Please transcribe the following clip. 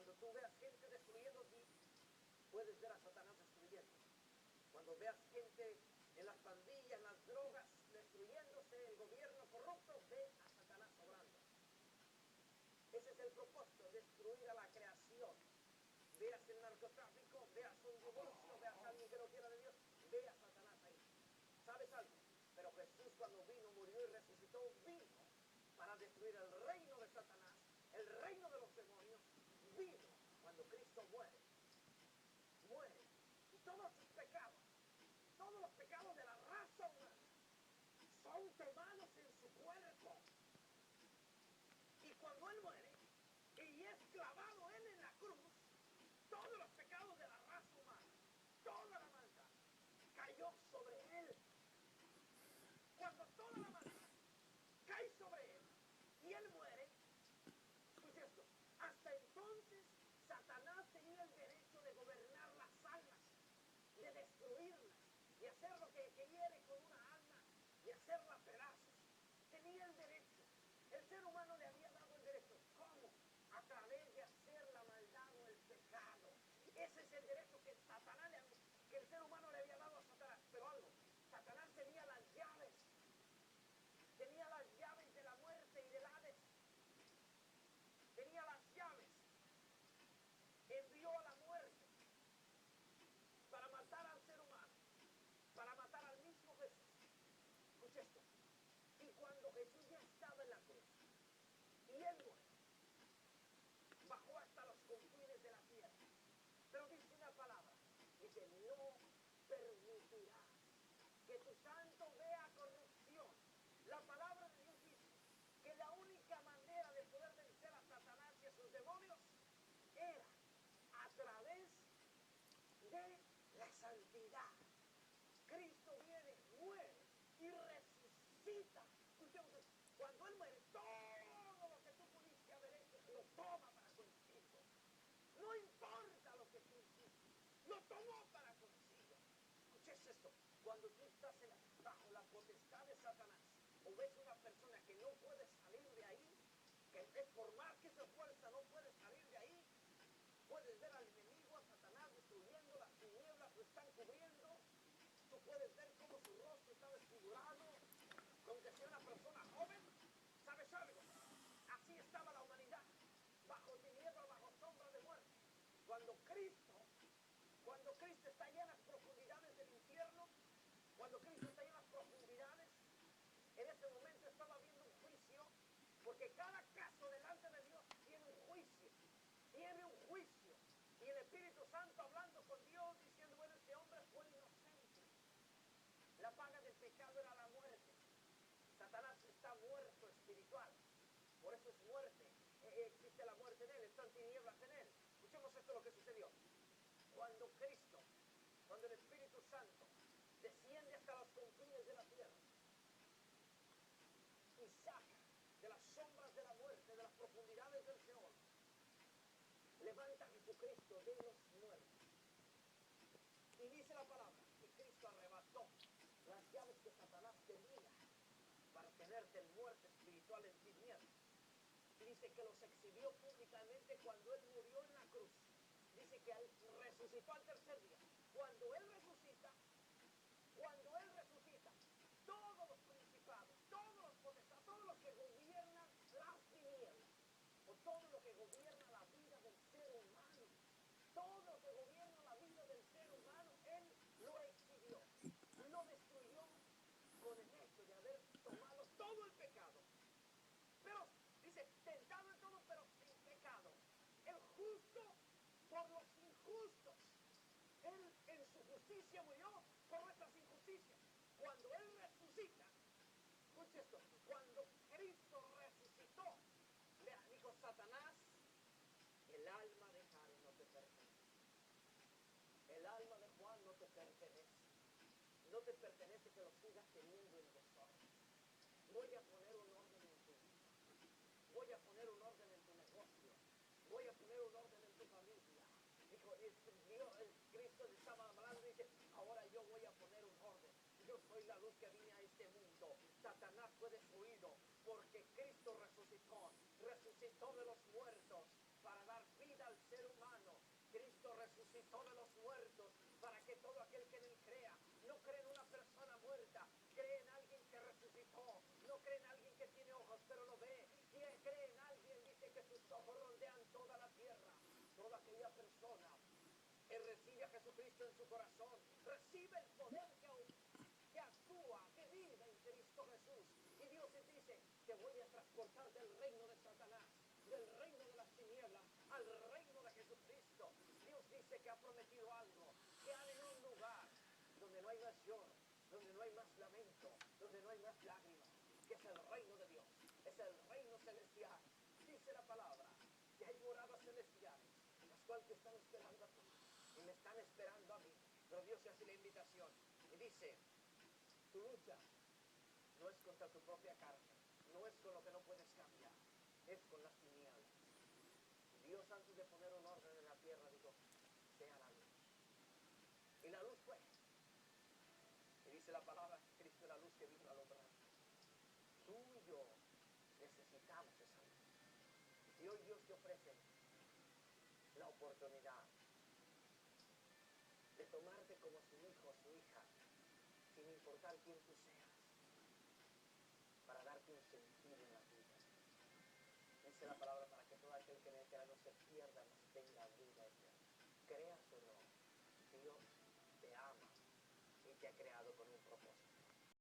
Cuando tú veas gente destruyendo, puedes ver a Satanás destruyendo. Cuando veas gente en las pandillas, en las drogas, destruyéndose, el gobierno corrupto, ve a Satanás obrando. Ese es el propósito, destruir a la creación. Veas el narcotráfico, veas un divorcio, veas a alguien que no quiera de Dios, ve a Satanás ahí. ¿Sabes algo? Pero Jesús, cuando vino, murió y resucitó, vino para destruir el reino de Satanás, el reino de los demonios. Vino cuando Cristo muere. Y todos sus pecados, todos los pecados de la raza humana, son tomados en su cuerpo. Y cuando Él muere y es clavado Él en la cruz, todos los pecados de la raza humana, toda la maldad, cayó sobre Él. Cuando toda la maldad cae sobre Él y Él muere, escucha esto, hasta entonces Satanás tenía el derecho de gobernar las almas, de destruirlas, de hacer lo que quiere con una alma, de hacerla pedazos. Tenía el derecho. El ser humano le había dado el derecho. ¿Cómo? A través de hacer la maldad o el pecado. Ese es el derecho que que el ser humano le había dado a Satanás. Pero algo, Satanás tenía las llaves. Tenía las llaves de la muerte y del Hades. Tenía las llaves. Envió a la muerte para matar al ser humano, para matar al mismo Jesús. Escucha esto. Y cuando Jesús ya estaba en la cruz y Él muere, bajó hasta los confines de la tierra. Pero dice una palabra, dice, no permitirás que tu santo vea corrupción. La palabra de Dios dice que la única manera de poder vencer a Satanás y a sus demonios era a través de la santidad. Cristo viene, muere y resucita. Escuchemos esto. Cuando Él muere, todo lo que tú pudiste haber hecho lo toma para consigo. No importa lo que tú hiciste, lo tomó para consigo. Escuches esto. Cuando tú estás bajo la potestad de Satanás, o ves una persona que no puede salir de ahí, que por más que se esfuerza no puede salir de ahí, puedes ver al enemigo, a Satanás destruyendo, las tinieblas lo están cubriendo. Tú puedes ver cómo su rostro está desfigurado, aunque sea una persona joven. ¿Sabes algo? Así estaba la humanidad, bajo tinieblas, bajo sombra de muerte. Cuando Cristo está allá en las profundidades del infierno, cuando Cristo está allá en las profundidades, en ese momento estaba habiendo un juicio, porque cada caso delante de Dios tiene un juicio. Y el Espíritu Santo hablando con Dios, diciendo, bueno, este hombre fue inocente. La paga del pecado era la muerte. Satanás está muerto espiritual. Por eso es muerte. Existe la muerte en él, están tinieblas en él. Escuchemos esto lo que sucedió. Cuando el Espíritu Santo desciende hasta los confines de la tierra y saca de las sombras de la muerte, de las profundidades del Seol, levanta a Jesucristo de los muertos. Y dice la palabra que Cristo arrebató las llaves que Satanás tenía para tenerte en muerte espiritual, en tinieblas. Y dice que los exhibió públicamente cuando Él murió en la cruz. Dice que Él resucitó al tercer día. Cuando Él resucita, todos los principados, todos los potestades, todos los que gobiernan las tinieblas, o todo lo que gobierna la vida del ser humano, todo lo que gobierna la vida del ser humano, Él lo exhibió, lo destruyó con el hecho de haber tomado todo el pecado. Pero, dice, tentado en todo, pero sin pecado. El justo por los injustos. Él en su justicia murió por nuestras injusticias. Cuando Él resucita, escuche esto, cuando Cristo resucitó, le dijo Satanás, el alma de Karen no te pertenece. El alma de Juan no te pertenece. No te pertenece que lo sigas teniendo en desorden. Voy a poner un orden en tu vida. Voy a poner un orden en tu negocio. Voy a poner un orden en tu familia. Dijo, Cristo le estaba hablando y dice, ahora yo voy a poner un orden. Yo soy la luz que vine a este mundo. Satanás fue destruido porque Cristo resucitó de los muertos para dar vida al ser levantó de los muertos, para que todo aquel que en él crea, no cree en una persona muerta, cree en alguien que resucitó, no cree en alguien que tiene ojos pero lo ve, cree en alguien, dice que sus ojos rondean toda la tierra. Toda aquella persona que recibe a Jesucristo en su corazón, recibe el poder que actúa, que vive en Cristo Jesús. Y Dios te dice, te voy a transportar del reino de Satanás, del reino de las tinieblas, al reino de Jesucristo. Dios dice que ha prometido algo, que han en un lugar donde no hay más lloro, donde no hay más lamento, donde no hay más lágrimas, que es el reino de Dios, es el reino celestial. Dice la palabra que hay moradas celestiales, las cuales te están esperando a ti y me están esperando a mí. Pero Dios te hace la invitación y dice, tu lucha no es contra tu propia carne, no es con lo que no puedes cambiar, es con las tinieblas. Dios, antes de poner un orden en la tierra, dijo, sea la luz. Y la luz fue. Y dice la palabra que Cristo es la luz que vino a alumbrar. Tú y yo necesitamos esa luz. Y hoy Dios te ofrece la oportunidad de tomarte como su hijo o su hija, sin importar quién tú seas, para darte un sentido en la vida. Dice la palabra para que todo aquel que en él crea no se pierda, mas tenga vida eterna. Creas o no, Dios te ama y te ha creado con un